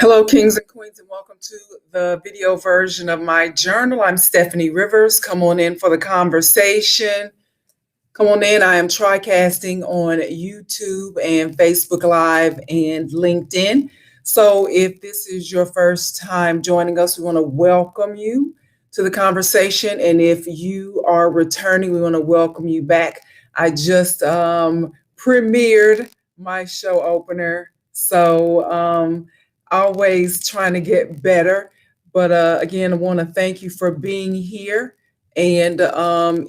Hello, kings and queens, and welcome to the video version of my journal. I'm Steffanie Rivers. Come on in for the conversation. Come on in. I am TriCasting on YouTube and Facebook Live and LinkedIn. So if this is your first time joining us, we want to welcome you to the conversation. And if you are returning, we want to welcome you back. I just premiered my show opener. So always trying to get better. But again, I want to thank you for being here. And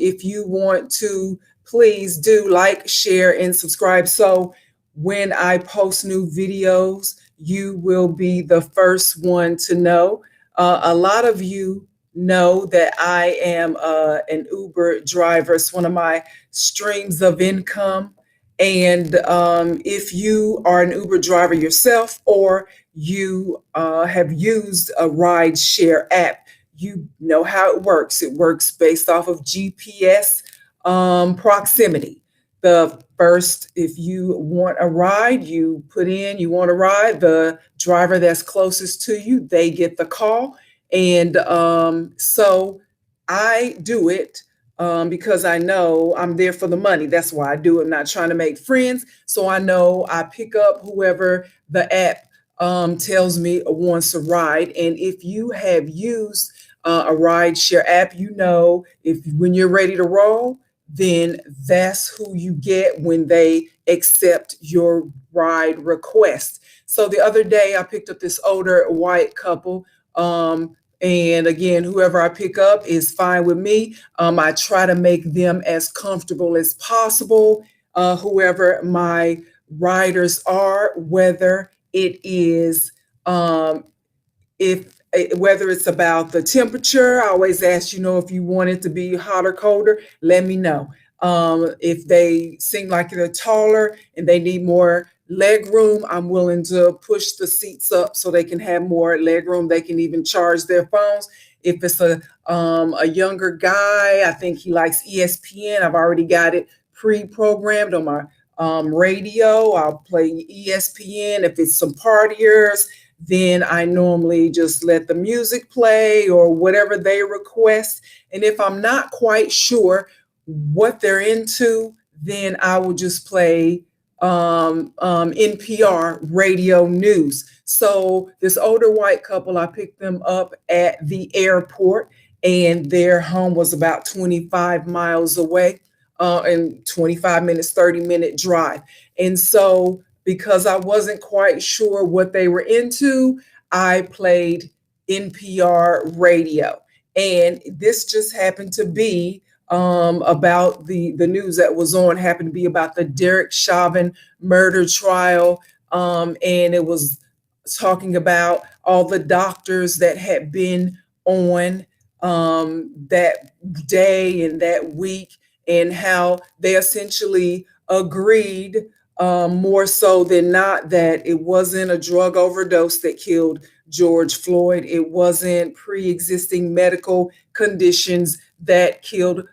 if you want to, please do like, share, and subscribe. So when I post new videos, you will be the first one to know. A lot of you know that I am an Uber driver. It's one of my streams of income. And if you are an Uber driver yourself, or you have used a ride share app, you know how it works. It works based off of GPS proximity. The first, if you want a ride, you put in, you want a ride, the driver that's closest to you, they get the call. And so I do it because I know I'm there for the money. That's why I do it. I'm not trying to make friends. So I know I pick up whoever the app tells me wants a ride. And if you have used a ride share app, you know, if when you're ready to roll, then that's who you get when they accept your ride request. So the other day I picked up this older white couple. And again, whoever I pick up is fine with me. I try to make them as comfortable as possible, whoever my riders are, whether it is if whether it's about the temperature. I always ask, if you want it to be hot or colder, let me know. If they seem like they're taller and they need more leg room, I'm willing to push the seats up so they can have more leg room. They can even charge their phones. If it's a younger guy, I think he likes ESPN. I've already got it pre-programmed on my radio. I'll play ESPN. If it's some partiers, then I normally just let the music play or whatever they request. And if I'm not quite sure what they're into, then I will just play NPR radio news. So this older white couple, I picked them up at the airport, and their home was about 25 miles away, and 25 minutes, 30-minute drive. And so because I wasn't quite sure what they were into, I played NPR radio. And this just happened to be about the news that was on, happened to be about the Derek Chauvin murder trial. And it was talking about all the doctors that had been on that day and that week, and how they essentially agreed, more so than not, that it wasn't a drug overdose that killed George Floyd. It wasn't pre-existing medical conditions that killed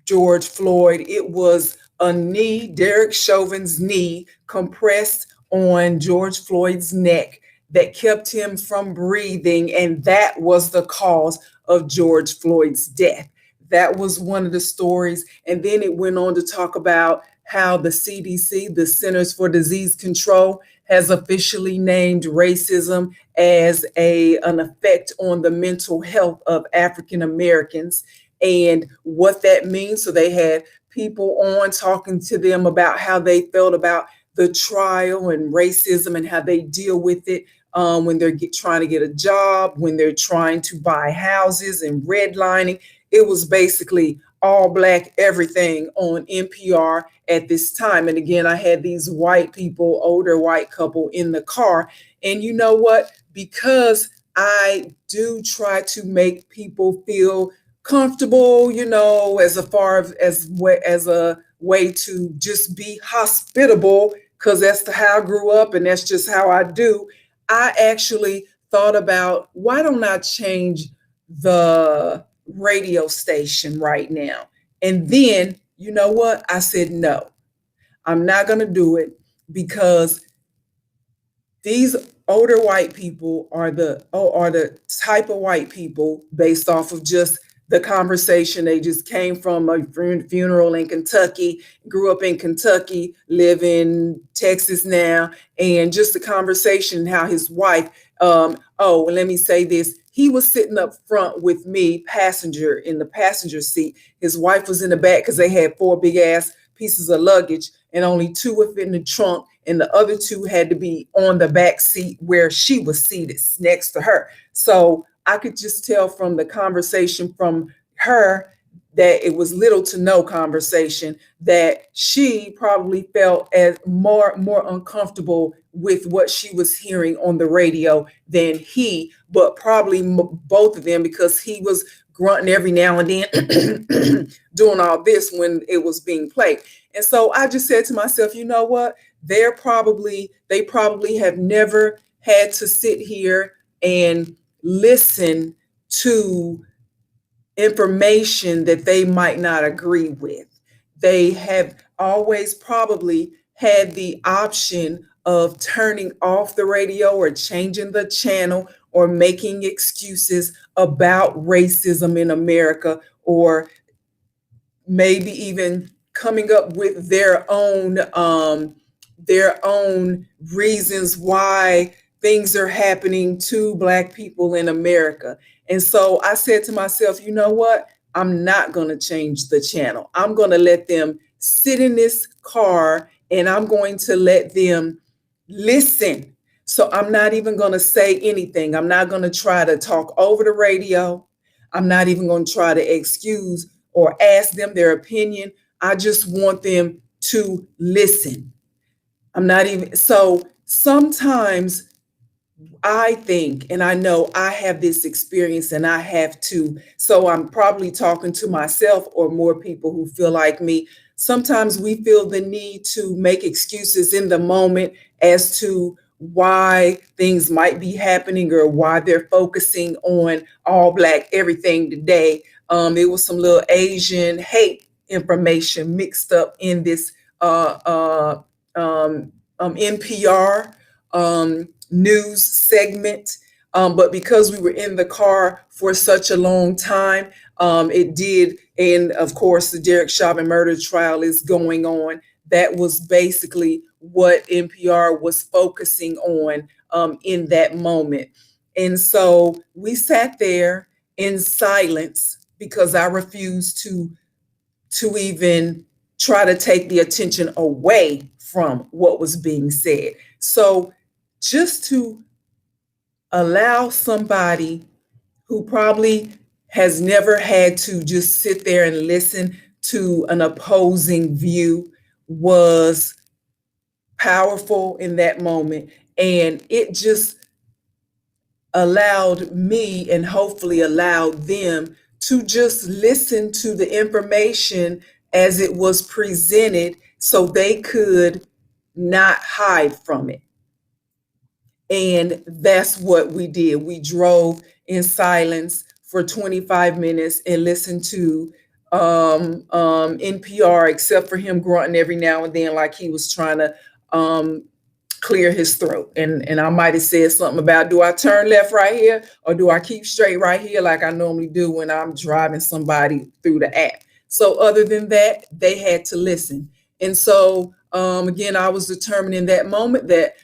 George Floyd. It was a knee, Derek Chauvin's knee, compressed on George Floyd's neck that kept him from breathing, and that was the cause of George Floyd's death. That was one of the stories. And then it went on to talk about how the CDC, the Centers for Disease Control, has officially named racism as an effect on the mental health of African Americans and what that means. So they had people on talking to them about how they felt about the trial and racism and how they deal with it when they're trying to get a job, when they're trying to buy houses and redlining. It was basically all Black everything on NPR at this time. And again, I had these white people, older white couple in the car. And you know what? Because I do try to make people feel comfortable, as far as a way to just be hospitable, because that's how I grew up and that's just how I do. I actually thought about, why don't I change the radio station right now? And then, you know what? I said, no, I'm not going to do it, because these older white people are the type of white people based off of just the conversation. They just came from a funeral in Kentucky, grew up in Kentucky, live in Texas now, and just the conversation how his wife. Oh, let me say this. He was sitting up front with me, passenger in the passenger seat. His wife was in the back because they had four big ass pieces of luggage, and only two were in the trunk, and the other two had to be on the back seat where she was seated next to her. So I could just tell from the conversation from her that it was little to no conversation, that she probably felt as more uncomfortable with what she was hearing on the radio than he, but probably both of them, because he was grunting every now and then doing all this when it was being played. And so I just said to myself, you know what? They probably have never had to sit here and listen to information that they might not agree with. They have always probably had the option of turning off the radio or changing the channel or making excuses about racism in America, or maybe even coming up with their own reasons why things are happening to Black people in America. And so I said to myself, you know what? I'm not going to change the channel. I'm going to let them sit in this car and I'm going to let them listen. So I'm not even going to say anything. I'm not going to try to talk over the radio. I'm not even going to try to excuse or ask them their opinion. I just want them to listen. I'm not even, so sometimes I think, and I know I have this experience and I have too. So I'm probably talking to myself or more people who feel like me. Sometimes we feel the need to make excuses in the moment as to why things might be happening or why they're focusing on all Black everything today. It was some little Asian hate information mixed up in this NPR news segment. But because we were in the car for such a long time, it did. And of course, the Derek Chauvin murder trial is going on. That was basically what NPR was focusing on in that moment. And so we sat there in silence because I refused to even try to take the attention away from what was being said. So just to allow somebody who probably has never had to just sit there and listen to an opposing view was powerful in that moment. And it just allowed me and hopefully allowed them to just listen to the information as it was presented so they could not hide from it. And that's what we did. We drove in silence for 25 minutes and listened to NPR, except for him grunting every now and then like he was trying to clear his throat. And I might have said something about, do I turn left right here or do I keep straight right here like I normally do when I'm driving somebody through the app? So other than that, they had to listen. And so again, I was determined in that moment that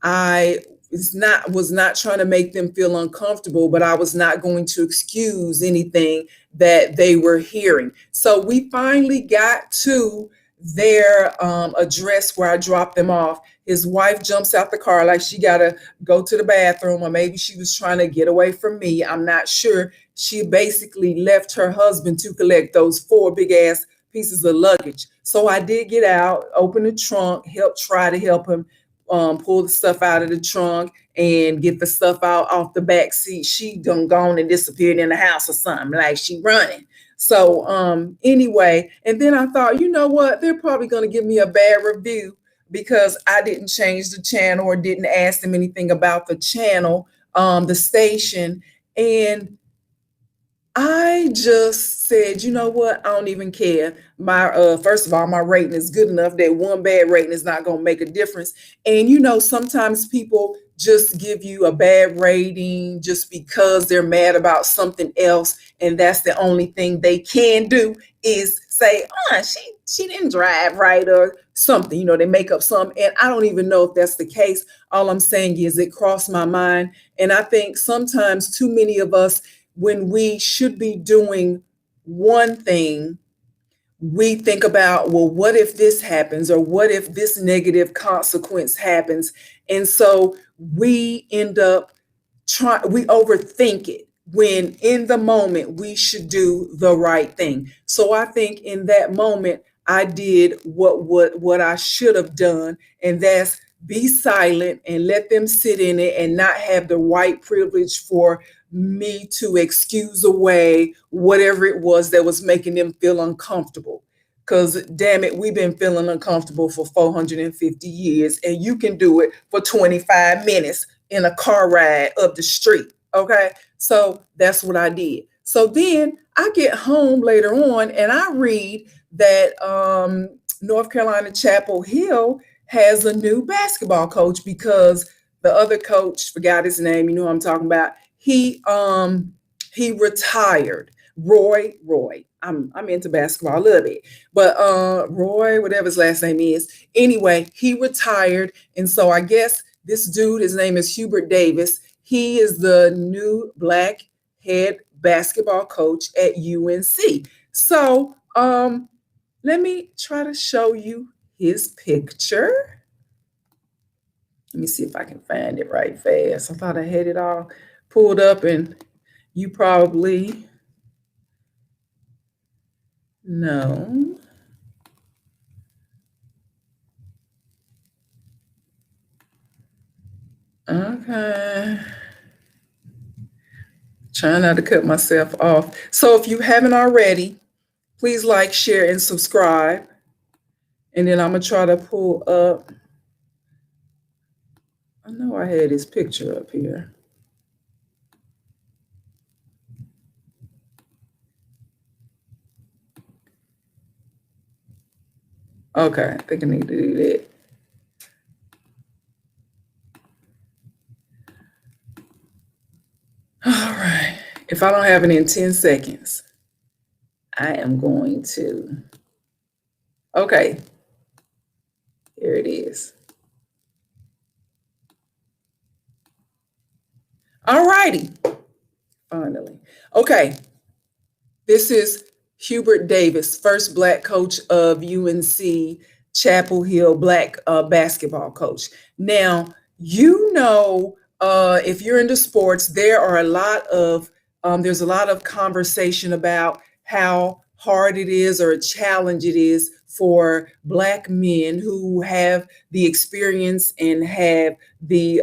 I was not trying to make them feel uncomfortable, but I was not going to excuse anything that they were hearing. So we finally got to their address where I dropped them off. His wife jumps out the car like she got to go to the bathroom, or maybe she was trying to get away from me. I'm not sure. She basically left her husband to collect those four big ass pieces of luggage. So I did get out, open the trunk, try to help him pull the stuff out of the trunk and get the stuff out off the back seat. She done gone and disappeared in the house or something, like she running. So anyway, and then I thought, you know what? They're probably going to give me a bad review because I didn't change the channel or didn't ask them anything about the channel, the station. And I just said, you know what? I don't even care. My first of all, my rating is good enough that one bad rating is not going to make a difference. And sometimes people just give you a bad rating just because they're mad about something else, and that's the only thing they can do is say, "Oh, she didn't drive right," or something. They make up some, and I don't even know if that's the case. All I'm saying is it crossed my mind, and I think sometimes too many of us, when we should be doing one thing, we think about, well, what if this happens, or what if this negative consequence happens? And so we end up we overthink it when in the moment we should do the right thing. So I think in that moment I did what I should have done, and that's be silent and let them sit in it and not have the white privilege for me to excuse away whatever it was that was making them feel uncomfortable. Because damn it, we've been feeling uncomfortable for 450 years, and you can do it for 25 minutes in a car ride up the street. Okay. So that's what I did. So then I get home later on and I read that North Carolina Chapel Hill has a new basketball coach because the other coach, forgot his name, you know what I'm talking about. He retired. Roy. I'm into basketball a little bit. But Roy, whatever his last name is. Anyway, he retired. And so I guess this dude, his name is Hubert Davis. He is the new black head basketball coach at UNC. So let me try to show you his picture. Let me see if I can find it right fast. I thought I had it all pulled up, and you probably know. Okay. Trying not to cut myself off. So if you haven't already, please like, share, and subscribe. And then I'm going to try to pull up. I know I had his picture up here. Okay, I think I need to do that. All right. If I don't have it in 10 seconds, I am going to. Okay. Here it is. All righty. Finally. Okay. This is Hubert Davis, first black coach of UNC-Chapel Hill, black basketball coach. Now, if you're into sports, there's a lot of conversation about how hard it is or a challenge it is for black men who have the experience and have the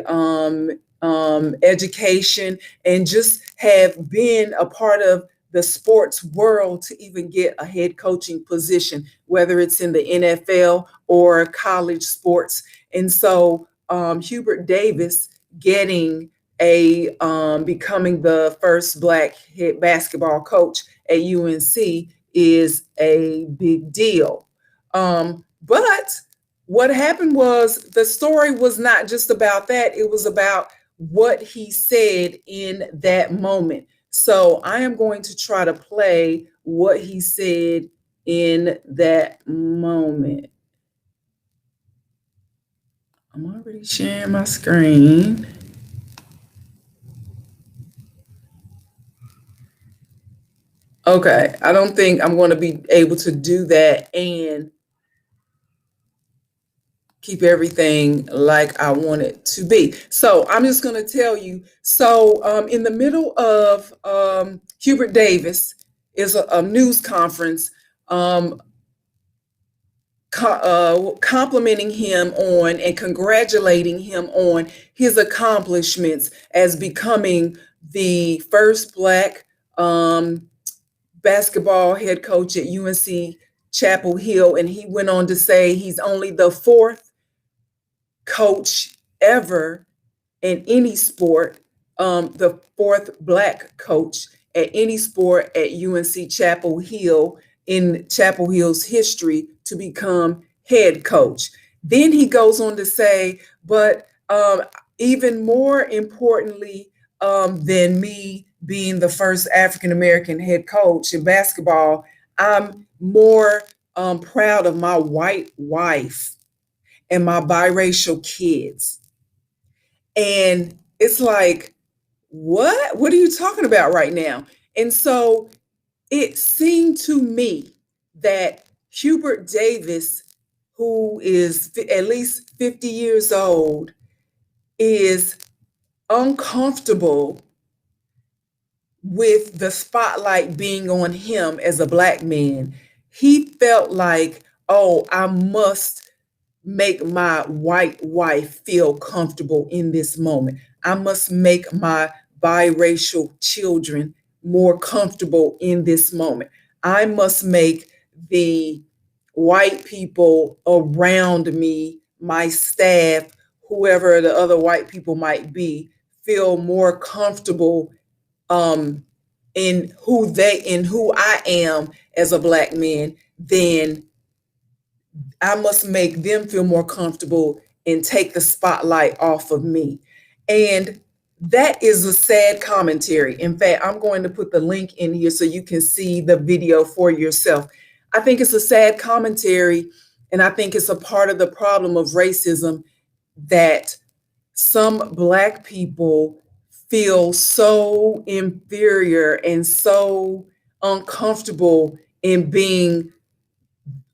education and just have been a part of the sports world to even get a head coaching position, whether it's in the NFL or college sports. And so Hubert Davis becoming the first black head basketball coach at UNC is a big deal. But what happened was the story was not just about that. It was about what he said in that moment. So I am going to try to play what he said in that moment. I'm already sharing my screen. Okay, I don't think I'm going to be able to do that and keep everything like I want it to be. So I'm just going to tell you. So in the middle of Hubert Davis is a news conference complimenting him on and congratulating him on his accomplishments as becoming the first black basketball head coach at UNC-Chapel Hill. And he went on to say he's only the fourth coach ever in any sport, the fourth black coach. at any sport at UNC-Chapel Hill in Chapel Hill's history to become head coach. Then he goes on to say, but even more importantly than me being the first African American head coach in basketball, I'm more proud of my white wife and my biracial kids. And it's like, what? What are you talking about right now? And so it seemed to me that Hubert Davis, who is at least 50 years old, is uncomfortable with the spotlight being on him as a Black man. He felt like, oh, I must make my white wife feel comfortable in this moment. I must make my biracial children more comfortable in this moment. I must make the white people around me, my staff, whoever the other white people might be, feel more comfortable in who I am as a Black man, then I must make them feel more comfortable and take the spotlight off of me. And that is a sad commentary. In fact, I'm going to put the link in here so you can see the video for yourself. I think it's a sad commentary, and I think it's a part of the problem of racism that some Black people feel so inferior and so uncomfortable in being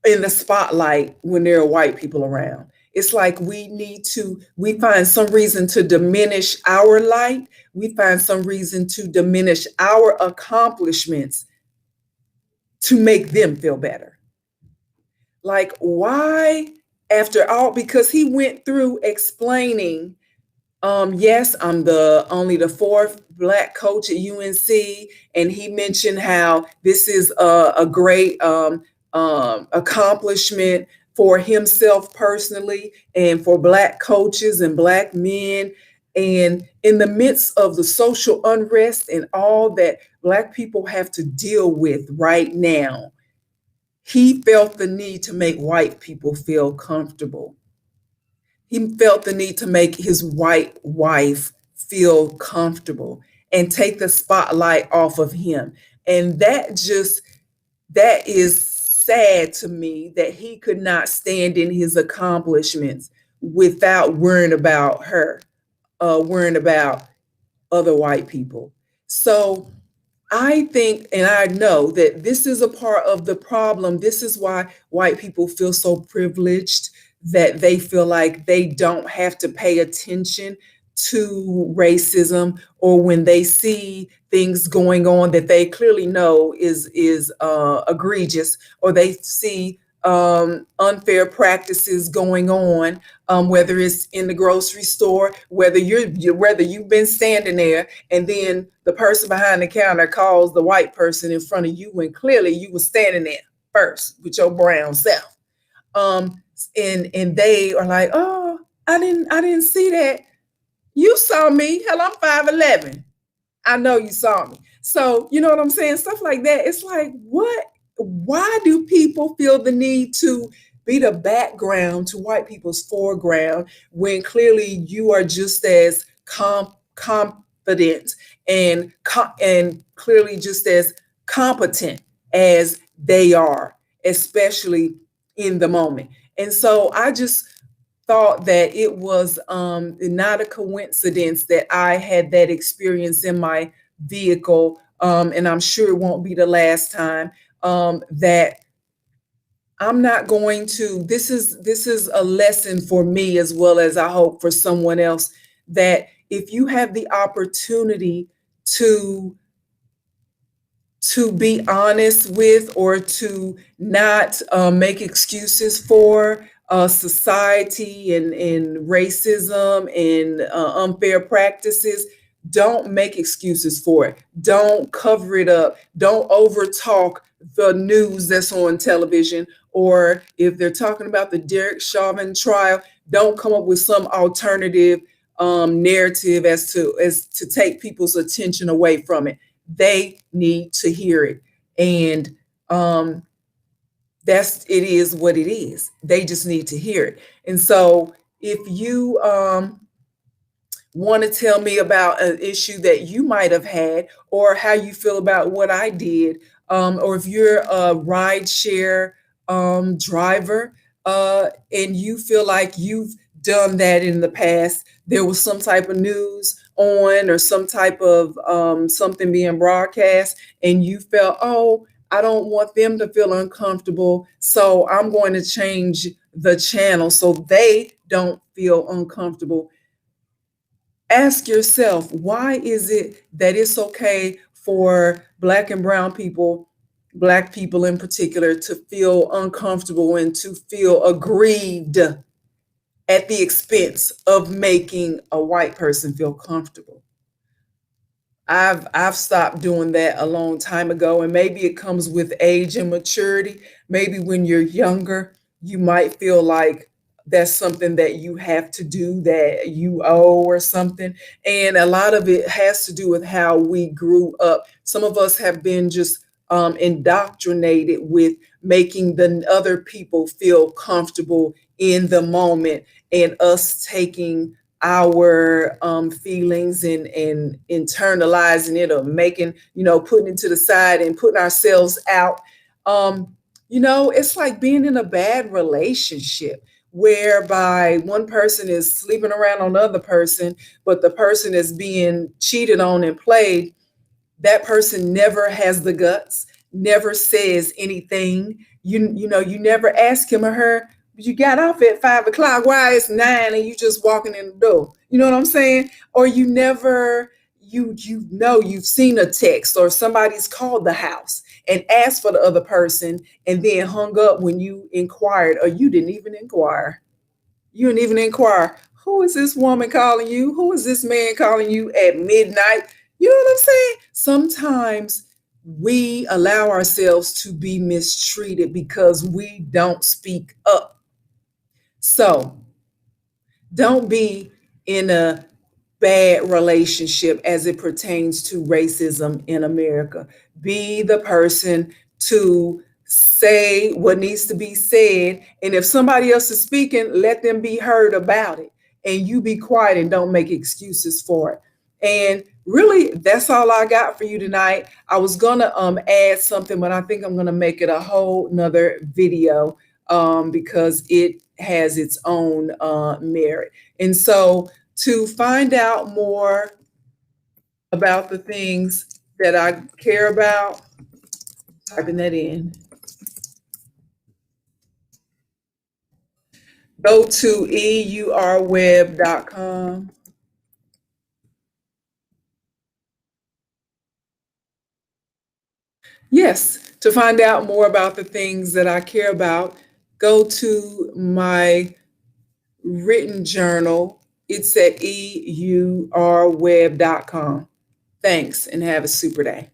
in the spotlight when there are white people around. It's like we find some reason to diminish our light. We find some reason to diminish our accomplishments to make them feel better. Like, why, after all? Because he went through explaining, yes, I'm only the fourth Black coach at UNC, and he mentioned how this is a great accomplishment for himself personally and for Black coaches and Black men. And in the midst of the social unrest and all that Black people have to deal with right now, he felt the need to make white people feel comfortable. He felt the need to make his white wife feel comfortable and take the spotlight off of him. And that is sad to me, that he could not stand in his accomplishments without worrying about her, worrying about other white people. So I think, and I know that this is a part of the problem. This is why white people feel so privileged, that they feel like they don't have to pay attention to racism, or when they see things going on that they clearly know is egregious, or they see unfair practices going on, whether it's in the grocery store, whether you've been standing there and then the person behind the counter calls the white person in front of you when clearly you were standing there first with your brown self. And they are like, oh, I didn't see that. You saw me. Hell, I'm 5'11". I know you saw me. So, you know what I'm saying? Stuff like that. It's like, what? Why do people feel the need to be the background to white people's foreground when clearly you are just as confident and clearly just as competent as they are, especially in the moment? And so I just thought that it was not a coincidence that I had that experience in my vehicle, and I'm sure it won't be the last time, that I'm not going to, this is a lesson for me as well as I hope for someone else, that if you have the opportunity to be honest with, or to not make excuses for society and racism and unfair practices, don't make excuses for it. Don't cover it up. Don't overtalk the news that's on television. Or if they're talking about the Derek Chauvin trial, don't come up with some alternative narrative as to take people's attention away from it. they need to hear it. And it is what it is. They just need to hear it. And so if you want to tell me about an issue that you might have had, or how you feel about what I did, or if you're a rideshare driver, and you feel like you've done that in the past, there was some type of news on, or some type of something being broadcast, and you felt, oh, I don't want them to feel uncomfortable, so I'm going to change the channel so they don't feel uncomfortable. Ask yourself, why is it that it's okay for Black and brown people, Black people in particular, to feel uncomfortable and to feel aggrieved at the expense of making a white person feel comfortable? I've stopped doing that a long time ago, and maybe it comes with age and maturity. Maybe when you're younger, you might feel like that's something that you have to do, that you owe or something. And a lot of it has to do with how we grew up. Some of us have been just indoctrinated with making the other people feel comfortable in the moment, and us taking our feelings and internalizing it, or making, putting it to the side and putting ourselves out. It's like being in a bad relationship whereby one person is sleeping around on the other person, but the person is being cheated on and played. That person never has the guts, never says anything. You never ask him or her, you got off at 5 o'clock, why it's 9 and you just walking in the door? You know what I'm saying? Or you never, you've seen a text, or somebody's called the house and asked for the other person, and then hung up when you inquired, or you didn't even inquire. You didn't even inquire, who is this woman calling you? Who is this man calling you at midnight? You know what I'm saying? Sometimes we allow ourselves to be mistreated because we don't speak up. So don't be in a bad relationship as it pertains to racism in America. Be the person to say what needs to be said. And if somebody else is speaking, let them be heard about it. And you be quiet and don't make excuses for it. And really, that's all I got for you tonight. I was gonna add something, but I think I'm gonna make it a whole nother video, because it has its own merit. And so, to find out more about the things that I care about, typing that in, go to eurweb.com. Yes, to find out more about the things that I care about, go to my written journal. It's at eurweb.com. Thanks, and have a super day.